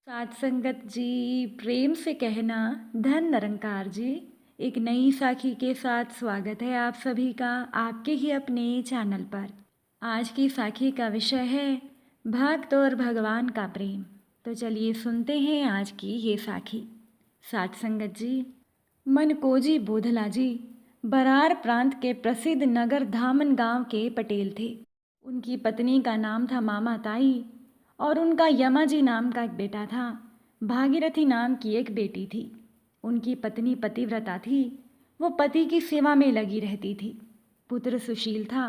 साथ संगत जी, प्रेम से कहना धन निरंकार जी। एक नई साखी के साथ स्वागत है आप सभी का आपके ही अपने चैनल पर। आज की साखी का विषय है भक्त और भगवान का प्रेम। तो चलिए सुनते हैं आज की ये साखी। साथ संगत जी, मनकोजी बोधला जी बरार प्रांत के प्रसिद्ध नगर धामन गांव के पटेल थे। उनकी पत्नी का नाम था मामा ताई और उनका यमाजी नाम का एक बेटा था। भागीरथी नाम की एक बेटी थी। उनकी पत्नी पतिव्रता थी। वो पति की सेवा में लगी रहती थी। पुत्र सुशील था।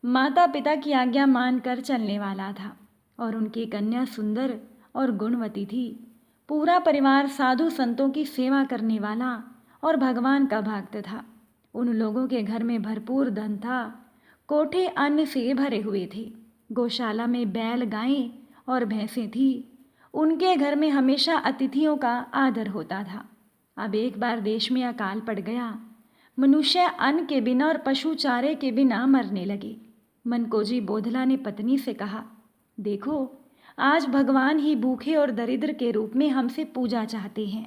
माता पिता की आज्ञा मानकर चलने वाला था और उनकी कन्या सुंदर और गुणवती थी। पूरा परिवार साधु संतों की सेवा करने वाला और भगवान का भक्त था। उन लोगों के घर में भरपूर धन था। कोठे अन्न से भरे हुए थे। गौशाला में बैल गायें और भैंसें थी। उनके घर में हमेशा अतिथियों का आदर होता था। अब एक बार देश में अकाल पड़ गया। मनुष्य अन्न के बिना और पशु चारे के बिना मरने लगे। मनकोजी बोधला ने पत्नी से कहा, देखो, आज भगवान ही भूखे और दरिद्र के रूप में हमसे पूजा चाहते हैं।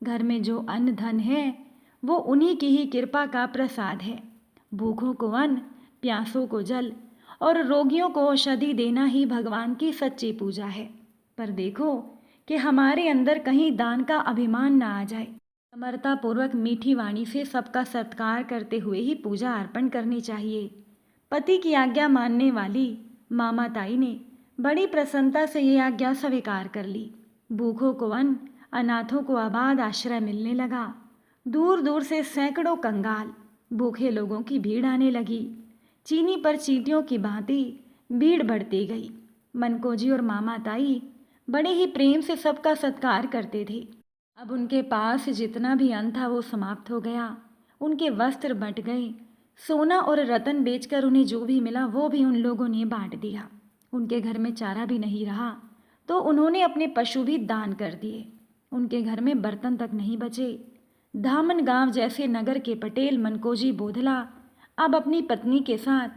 घर में जो अन्न धन है वो उन्हीं की ही कृपा का प्रसाद है। भूखों को अन्न, प्यासों को जल और रोगियों को औषधि देना ही भगवान की सच्ची पूजा है। पर देखो कि हमारे अंदर कहीं दान का अभिमान ना आ जाए। समर्पणपूर्वक मीठी वाणी से सबका सत्कार करते हुए ही पूजा अर्पण करनी चाहिए। पति की आज्ञा मानने वाली मामा ताई ने बड़ी प्रसन्नता से ये आज्ञा स्वीकार कर ली। भूखों को अन्न, अनाथों को आबाद आश्रय मिलने लगा। दूर दूर से सैकड़ों कंगाल भूखे लोगों की भीड़ आने लगी। चीनी पर चींटियों की भांति भीड़ बढ़ती गई। मनकोजी और मामा ताई बड़े ही प्रेम से सबका सत्कार करते थे। अब उनके पास जितना भी अन्न था वो समाप्त हो गया। उनके वस्त्र बंट गए। सोना और रतन बेचकर उन्हें जो भी मिला वो भी उन लोगों ने बांट दिया। उनके घर में चारा भी नहीं रहा तो उन्होंने अपने पशु भी दान कर दिए। उनके घर में बर्तन तक नहीं बचे। धामन गांव जैसे नगर के पटेल मनकोजी बोधला अब अपनी पत्नी के साथ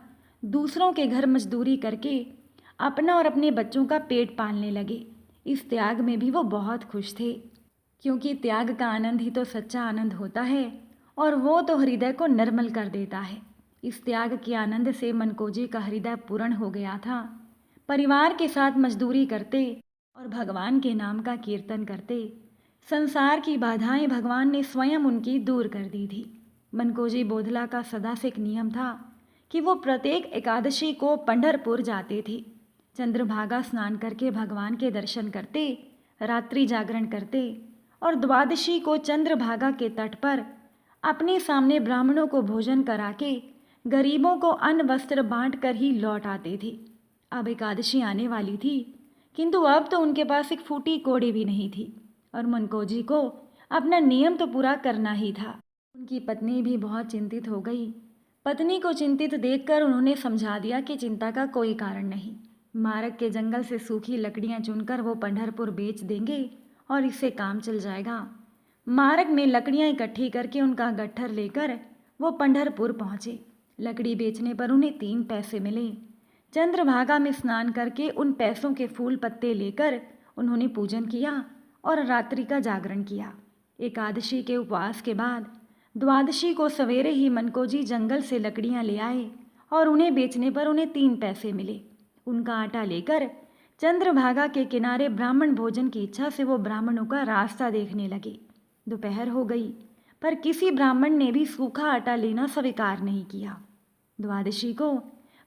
दूसरों के घर मजदूरी करके अपना और अपने बच्चों का पेट पालने लगे। इस त्याग में भी वो बहुत खुश थे, क्योंकि त्याग का आनंद ही तो सच्चा आनंद होता है और वो तो हृदय को निर्मल कर देता है। इस त्याग के आनंद से मनकोजी का हृदय पूर्ण हो गया था। परिवार के साथ मजदूरी करते और भगवान के नाम का कीर्तन करते। संसार की बाधाएं भगवान ने स्वयं उनकी दूर कर दी थी। मनकोजी बोधला का सदा से एक नियम था कि वो प्रत्येक एकादशी को पंढरपुर जाते थे। चंद्रभागा स्नान करके भगवान के दर्शन करते, रात्रि जागरण करते और द्वादशी को चंद्रभागा के तट पर अपने सामने ब्राह्मणों को भोजन करा के गरीबों को अन्न वस्त्र बांट कर ही लौट आते थे। अब एकादशी आने वाली थी, किंतु अब तो उनके पास एक फूटी कौड़ी भी नहीं थी और मनकोजी को अपना नियम तो पूरा करना ही था। उनकी पत्नी भी बहुत चिंतित हो गई। पत्नी को चिंतित देखकर उन्होंने समझा दिया कि चिंता का कोई कारण नहीं। मारक के जंगल से सूखी लकड़ियां चुनकर वो पंढरपुर बेच देंगे और इससे काम चल जाएगा। मारक में लकड़ियां इकट्ठी करके उनका गट्ठर लेकर वो पंढरपुर पहुँचे। लकड़ी बेचने पर उन्हें 3 पैसे मिले। चंद्रभागा में स्नान करके उन पैसों के फूल पत्ते लेकर उन्होंने पूजन किया और रात्रि का जागरण किया। एकादशी के उपवास के बाद द्वादशी को सवेरे ही मनकोजी जंगल से लकड़ियां ले आए और उन्हें बेचने पर उन्हें 3 पैसे मिले। उनका आटा लेकर चंद्रभागा के किनारे ब्राह्मण भोजन की इच्छा से वो ब्राह्मणों का रास्ता देखने लगे। दोपहर हो गई पर किसी ब्राह्मण ने भी सूखा आटा लेना स्वीकार नहीं किया। द्वादशी को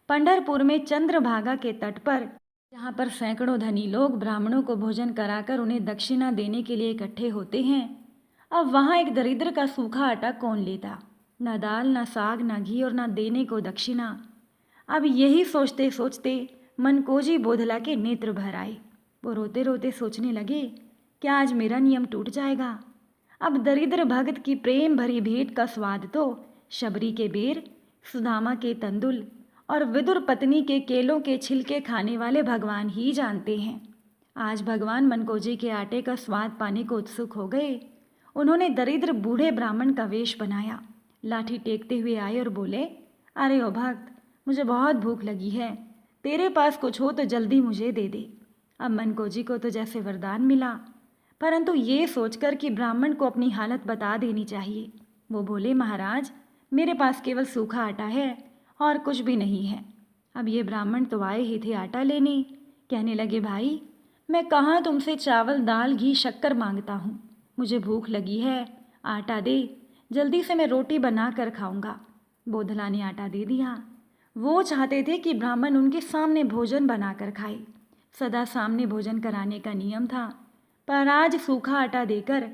पंढरपुर में चंद्रभागा के तट पर, जहाँ पर सैकड़ों धनी लोग ब्राह्मणों को भोजन कराकर उन्हें दक्षिणा देने के लिए इकट्ठे होते हैं, अब वहाँ एक दरिद्र का सूखा आटा कौन लेता? न दाल, न साग, न घी और न देने को दक्षिणा। अब यही सोचते सोचते मनकोजी बोधला के नेत्र भर आए। वो रोते रोते सोचने लगे, क्या आज मेरा नियम टूट जाएगा? अब दरिद्र भक्त की प्रेम भरी भेंट का स्वाद तो शबरी के बेर, सुदामा के तंदुल और विदुर पत्नी के केलों के छिलके खाने वाले भगवान ही जानते हैं। आज भगवान मनकोजी के आटे का स्वाद पाने को उत्सुक हो गए। उन्होंने दरिद्र बूढ़े ब्राह्मण का वेश बनाया, लाठी टेकते हुए आए और बोले, अरे ओ भक्त, मुझे बहुत भूख लगी है, तेरे पास कुछ हो तो जल्दी मुझे दे दे। अब मनकोजी को तो जैसे वरदान मिला। परंतु ये सोचकर कि ब्राह्मण को अपनी हालत बता देनी चाहिए। वो बोले, महाराज, मेरे पास केवल सूखा आटा है और कुछ भी नहीं है। अब ये ब्राह्मण तो आए ही थे आटा लेने। कहने लगे, भाई, मैं कहाँ तुमसे चावल, दाल, घी, शक्कर मांगता हूँ। मुझे भूख लगी है, आटा दे, जल्दी से मैं रोटी बना कर खाऊंगा। बोधला ने आटा दे दिया। वो चाहते थे कि ब्राह्मण उनके सामने भोजन बनाकर खाए। सदा सामने भोजन कराने का नियम था, पर आज सूखा आटा देकर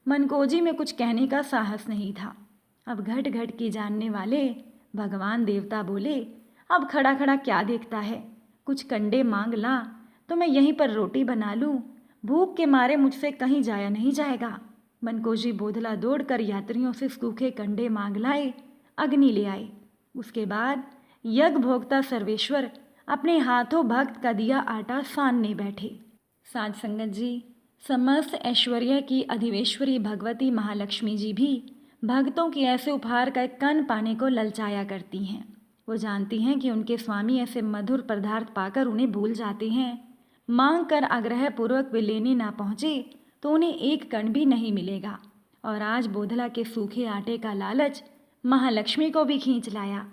मनकोजी में कुछ कहने का साहस नहीं था। अब घट घट की जानने वाले भगवान देवता बोले, अब खड़ा खड़ा क्या देखता है, कुछ कंडे मांग ला तो मैं यहीं पर रोटी बना लूँ। भूख के मारे मुझसे कहीं जाया नहीं जाएगा। मनकोजी बोधला दौड़कर यात्रियों से सूखे कंडे मांग लाए, अग्नि ले आए। उसके बाद यज्ञ भोक्ता सर्वेश्वर अपने हाथों भक्त का दिया आटा सानने बैठे। साध संगत जी, समस्त ऐश्वर्य की अधिवेश्वरी भगवती महालक्ष्मी जी भी भक्तों की ऐसे उपहार का एक कण पाने को ललचाया करती हैं। वो जानती हैं कि उनके स्वामी ऐसे मधुर पदार्थ पाकर उन्हें भूल जाते हैं। मांग कर आग्रह पूर्वक वे लेने ना पहुँचे तो उन्हें एक कण भी नहीं मिलेगा। और आज बोधला के सूखे आटे का लालच महालक्ष्मी को भी खींच लाया।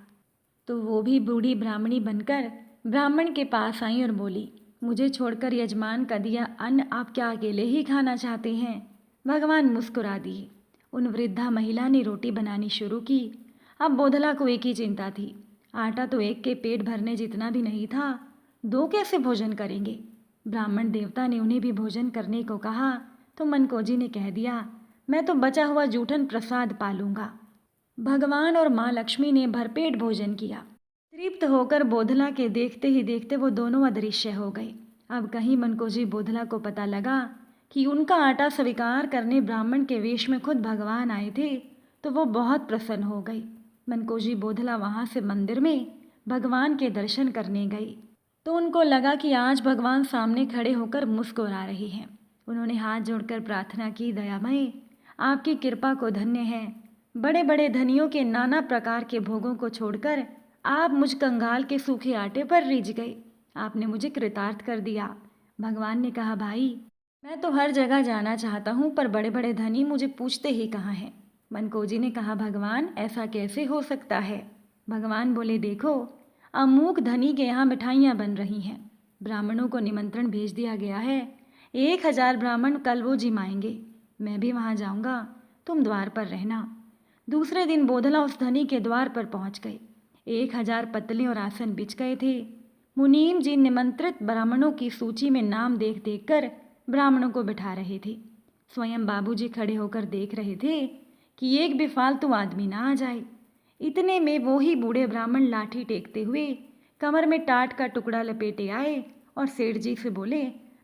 तो वो भी बूढ़ी ब्राह्मणी बनकर ब्राह्मण के पास आई और बोली, मुझे छोड़कर यजमान का दिया अन्न आप क्या अकेले ही खाना चाहते हैं? भगवान मुस्कुरा दिए। उन वृद्धा महिला ने रोटी बनानी शुरू की। अब बोधला को एक ही चिंता थी, आटा तो एक के पेट भरने जितना भी नहीं था, दो कैसे भोजन करेंगे? ब्राह्मण देवता ने उन्हें भी भोजन करने को कहा तो मनकोजी ने कह दिया, मैं तो बचा हुआ जूठन प्रसाद पालूंगा। भगवान और माँ लक्ष्मी ने भरपेट भोजन किया। तृप्त होकर बोधला के देखते ही देखते वो दोनों अदृश्य हो गए। अब कहीं मनकोजी बोधला को पता लगा कि उनका आटा स्वीकार करने ब्राह्मण के वेश में खुद भगवान आए थे तो वो बहुत प्रसन्न हो गई। मनकोजी बोधला वहाँ से मंदिर में भगवान के दर्शन करने गई तो उनको लगा कि आज भगवान सामने खड़े होकर मुस्कुरा रहे हैं। उन्होंने हाथ जोड़कर प्रार्थना की, दयामय, आपकी कृपा को धन्य है। बड़े बड़े धनियों के नाना प्रकार के भोगों को छोड़कर आप मुझ कंगाल के सूखे आटे पर रिझ गए। आपने मुझे कृतार्थ कर दिया। भगवान ने कहा, भाई, मैं तो हर जगह जाना चाहता हूँ, पर बड़े बड़े धनी मुझे पूछते ही कहाँ हैं। मनकोजी ने कहा, भगवान, ऐसा कैसे हो सकता है? भगवान बोले, देखो, अमूक धनी के यहाँ मिठाइयाँ बन रही हैं। ब्राह्मणों को निमंत्रण भेज दिया गया है। 1000 ब्राह्मण कल वो जिमाएंगे। मैं भी वहाँ जाऊँगा, तुम द्वार पर रहना। दूसरे दिन बोधला उस धनी के द्वार पर पहुँच गए। 1000 पत्तलें और आसन बिछ गए थे। मुनीम जी निमंत्रित ब्राह्मणों की सूची में नाम देख देख कर ब्राह्मणों को बिठा रहे थे। स्वयं बाबूजी खड़े होकर देख रहे थे कि एक भी फालतू आदमी ना आ जाए। इतने में वो ही बूढ़े ब्राह्मण लाठी टेकते हुए कमर में टाट का टुकड़ा लपेटे आए और सेठ जी से बोले,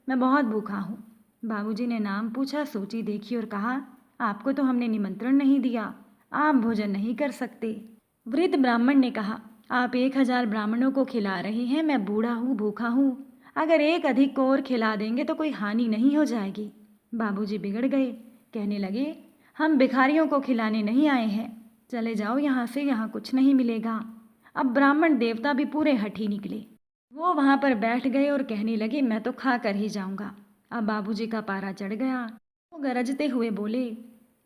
मैं बहुत भूखा हूँ। बाबूजी ने नाम पूछा, सूची देखी और कहा, आपको तो हमने निमंत्रण नहीं दिया, आप भोजन नहीं कर सकते। वृद्ध ब्राह्मण ने कहा, आप 1000 ब्राह्मणों को खिला रहे हैं, मैं बूढ़ा हूँ, भूखा हूँ, अगर एक अधिक को और खिला देंगे तो कोई हानि नहीं हो जाएगी। बाबूजी बिगड़ गए, कहने लगे, हम भिखारियों को खिलाने नहीं आए हैं, चले जाओ यहाँ से, यहाँ कुछ नहीं मिलेगा। अब ब्राह्मण देवता भी पूरे हठी निकले। वो वहाँ पर बैठ गए और कहने लगे, मैं तो खा कर ही जाऊँगा। अब बाबूजी का पारा चढ़ गया। वो गरजते हुए बोले,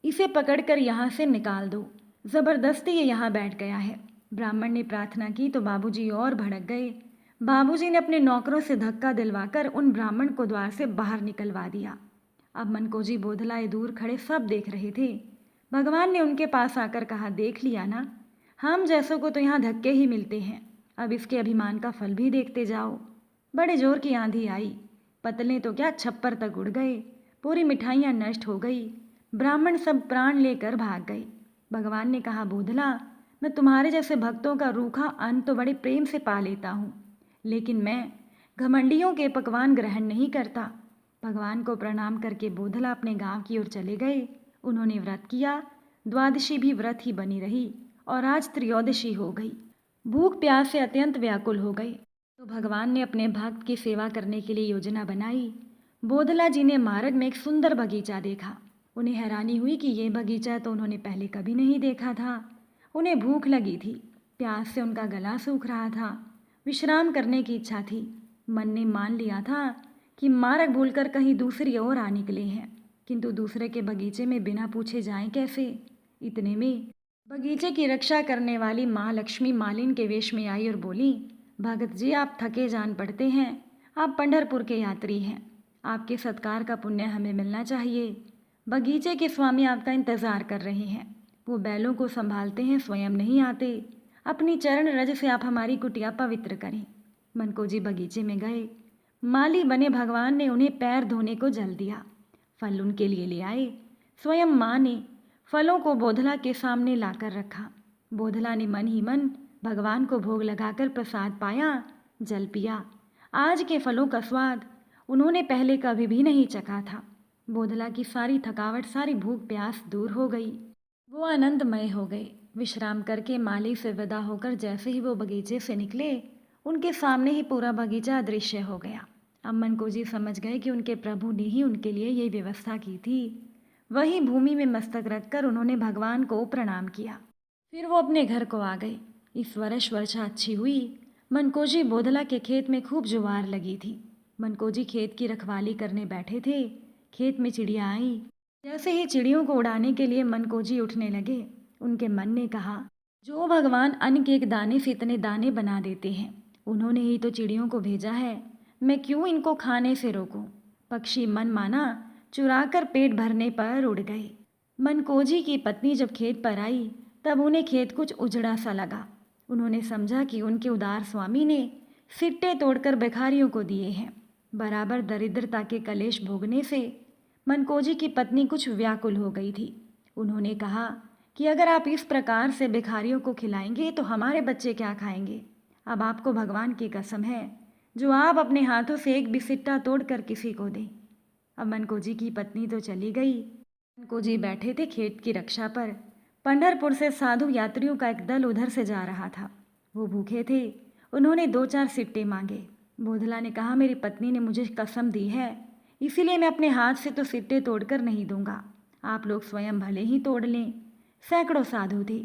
इसे पकड़कर यहाँ से निकाल दो, ज़बरदस्ती ये यहाँ बैठ गया है। ब्राह्मण ने प्रार्थना की तो बाबूजी और भड़क गए। बाबूजी ने अपने नौकरों से धक्का दिलवाकर उन ब्राह्मण को द्वार से बाहर निकलवा दिया। अब मनकोजी बोधलाए दूर खड़े सब देख रहे थे। भगवान ने उनके पास आकर कहा, देख लिया ना, हम जैसों को तो यहाँ धक्के ही मिलते हैं, अब इसके अभिमान का फल भी देखते जाओ। बड़े जोर की आंधी आई, पतले तो क्या छप्पर तक उड़ गए, पूरी मिठाइयाँ नष्ट हो गई, ब्राह्मण सब प्राण लेकर भाग गए। भगवान ने कहा, बोधला, मैं तुम्हारे जैसे भक्तों का रूखा अन्न तो बड़े प्रेम से पा लेता हूँ, लेकिन मैं घमंडियों के पकवान ग्रहण नहीं करता। भगवान को प्रणाम करके बोधला अपने गांव की ओर चले गए। उन्होंने व्रत किया, द्वादशी भी व्रत ही बनी रही और आज त्रयोदशी हो गई। भूख प्यास से अत्यंत व्याकुल हो गए तो भगवान ने अपने भक्त की सेवा करने के लिए योजना बनाई। बोधला जी ने मार्ग में एक सुंदर बगीचा देखा। उन्हें हैरानी हुई कि ये बगीचा तो उन्होंने पहले कभी नहीं देखा था। उन्हें भूख लगी थी, प्यास से उनका गला सूख रहा था, विश्राम करने की इच्छा थी। मन ने मान लिया था कि मार्ग भूलकर कहीं दूसरी ओर आ निकले हैं। किंतु दूसरे के बगीचे में बिना पूछे जाएं कैसे। इतने में बगीचे की रक्षा करने वाली माँ लक्ष्मी मालिन के वेश में आई और बोली, भगत जी आप थके जान पड़ते हैं, आप पंढरपुर के यात्री हैं, आपके सत्कार का पुण्य हमें मिलना चाहिए। बगीचे के स्वामी आपका इंतज़ार कर रहे हैं, वो बैलों को संभालते हैं, स्वयं नहीं आते। अपनी चरण रज से आप हमारी कुटिया पवित्र करें। मनको जी बगीचे में गए। माली बने भगवान ने उन्हें पैर धोने को जल दिया, फल उनके लिए ले आए। स्वयं माँ ने फलों को बोधला के सामने लाकर रखा। बोधला ने मन ही मन भगवान को भोग लगाकर प्रसाद पाया, जल पिया। आज के फलों का स्वाद उन्होंने पहले कभी भी नहीं चखा था। बोधला की सारी थकावट, सारी भूख प्यास दूर हो गई। वो आनंदमय हो गए। विश्राम करके माली से विदा होकर जैसे ही वो बगीचे से निकले, उनके सामने ही पूरा बगीचा अदृश्य हो गया। अब मनको जी समझ गए कि उनके प्रभु ने ही उनके लिए ये व्यवस्था की थी। वही भूमि में मस्तक रखकर उन्होंने भगवान को प्रणाम किया। फिर वो अपने घर को आ गए। इस वर्ष वर्षा अच्छी हुई। मनको जी बोधला के खेत में खूब ज्वार लगी थी। मनको जी खेत की रखवाली करने बैठे थे। खेत में चिड़िया आई। जैसे ही चिड़ियों को उड़ाने के लिए मनको जी उठने लगे, उनके मन ने कहा, जो भगवान अन्न के एक दाने से इतने दाने बना देते हैं, उन्होंने ही तो चिड़ियों को भेजा है, मैं क्यों इनको खाने से रोकूं। पक्षी मन माना चुराकर पेट भरने पर उड़ गए। मनकोजी की पत्नी जब खेत पर आई, तब उन्हें खेत कुछ उजड़ा सा लगा। उन्होंने समझा कि उनके उदार स्वामी ने सिट्टे तोड़कर भिखारियों को दिए हैं। बराबर दरिद्रता के कलेश भोगने से मनकोजी की पत्नी कुछ व्याकुल हो गई थी। उन्होंने कहा कि अगर आप इस प्रकार से भिखारियों को खिलाएंगे तो हमारे बच्चे क्या खाएंगे। अब आपको भगवान की कसम है, जो आप अपने हाथों से एक भी सिट्टा तोड़कर किसी को दें। अब मनकोजी की पत्नी तो चली गई। मनकोजी बैठे थे खेत की रक्षा पर। पंढरपुर से साधु यात्रियों का एक दल उधर से जा रहा था। वो भूखे थे। उन्होंने 2-4 सिट्टे मांगे। बोधला ने कहा, मेरी पत्नी ने मुझे कसम दी है, इसीलिए मैं अपने हाथ से तो सिट्टे तोड़कर नहीं दूंगा, आप लोग स्वयं भले ही तोड़ लें। सैकड़ों साधु थे।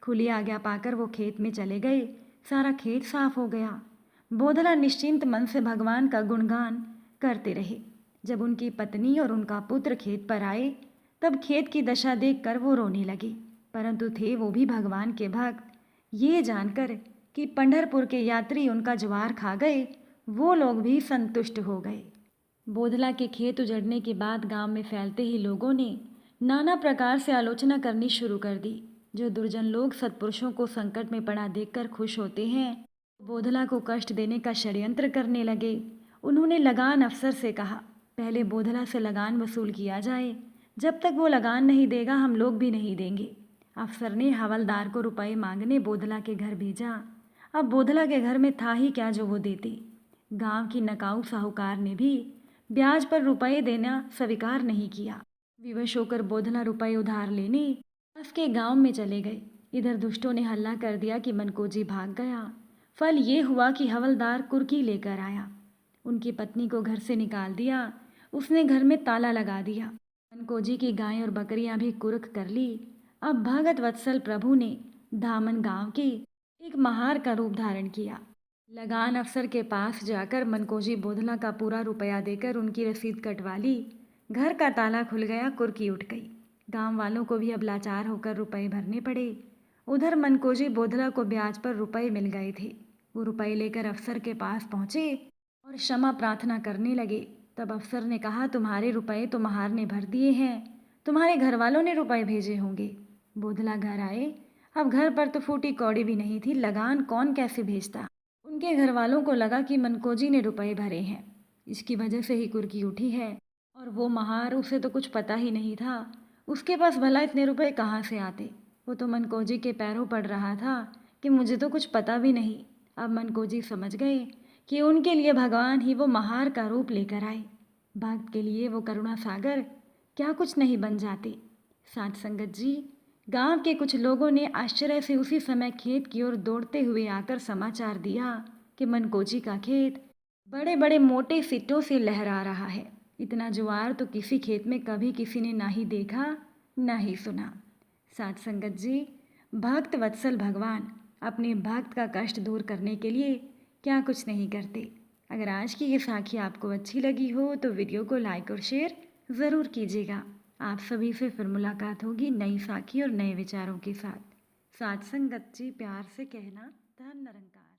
खुली आज्ञा पाकर वो खेत में चले गए। सारा खेत साफ हो गया। बोधला निश्चिंत मन से भगवान का गुणगान करते रहे। जब उनकी पत्नी और उनका पुत्र खेत पर आए, तब खेत की दशा देखकर वो रोने लगे, परंतु थे वो भी भगवान के भक्त। ये जानकर कि पंढरपुर के यात्री उनका ज्वार खा गए, वो लोग भी संतुष्ट हो गए। बोधला के खेत उजड़ने के बाद गांव में फैलते ही लोगों ने नाना प्रकार से आलोचना करनी शुरू कर दी। जो दुर्जन लोग सत्पुरुषों को संकट में पड़ा देखकर खुश होते हैं, बोधला को कष्ट देने का षड्यंत्र करने लगे। उन्होंने लगान अफसर से कहा, पहले बोधला से लगान वसूल किया जाए, जब तक वो लगान नहीं देगा हम लोग भी नहीं देंगे। अफसर ने हवलदार को रुपए मांगने बोधला के घर भेजा। अब बोधला के घर में था ही क्या जो वो देते। गांव की नकाऊ साहूकार ने भी ब्याज पर रुपए देना स्वीकार नहीं किया। विवश होकर बोधला रुपए उधार लेने पास के गांव में चले गए। इधर दुष्टों ने हल्ला कर दिया कि मनकोजी भाग गया। फल ये हुआ कि हवलदार कुर्की लेकर आया। उनकी पत्नी को घर से निकाल दिया। उसने घर में ताला लगा दिया। मनकोजी की गायें और बकरियां भी कुर्क कर ली। अब भगत वत्सल प्रभु ने धामन गांव के एक महार का रूप धारण किया। लगान अफसर के पास जाकर मनकोजी बोधला का पूरा रुपया देकर उनकी रसीद कटवा ली। घर का ताला खुल गया, कुर्की उठ गई। गांव वालों को भी अब लाचार होकर रुपए भरने पड़े। उधर मनकोजी बोधला को ब्याज पर रुपए मिल गए थे। वो रुपए लेकर अफसर के पास पहुंचे और क्षमा प्रार्थना करने लगे। तब अफसर ने कहा, तुम्हारे रुपए तो महार ने भर दिए हैं, तुम्हारे घर वालों ने रुपए भेजे होंगे। बोधला घर आए। अब घर पर तो फूटी कौड़ी भी नहीं थी, लगान कौन कैसे भेजता। उनके घर वालों को लगा कि मनकोजी ने रुपए भरे हैं, इसकी वजह से ही कुर्की उठी है। और वो महार, उसे तो कुछ पता ही नहीं था, उसके पास भला इतने रुपए कहाँ से आते। वो तो मनकोजी के पैरों पड़ रहा था कि मुझे तो कुछ पता भी नहीं। अब मनकोजी समझ गए कि उनके लिए भगवान ही वो महार का रूप लेकर आए। भक्त के लिए वो करुणा सागर क्या कुछ नहीं बन जाते। साथ संगत जी, गांव के कुछ लोगों ने आश्चर्य से उसी समय खेत की ओर दौड़ते हुए आकर समाचार दिया कि मनकोजी का खेत बड़े बड़े मोटे सिट्टों से लहरा रहा है। इतना ज्वार तो किसी खेत में कभी किसी ने ना ही देखा ना ही सुना। साथ संगत जी, भक्त वत्सल भगवान अपने भक्त का कष्ट दूर करने के लिए क्या कुछ नहीं करते। अगर आज की ये साखी आपको अच्छी लगी हो तो वीडियो को लाइक और शेयर ज़रूर कीजिएगा। आप सभी से फिर मुलाकात होगी नई साखी और नए विचारों के साथ। साथ संगत जी प्यार से कहना, धन निरंकार।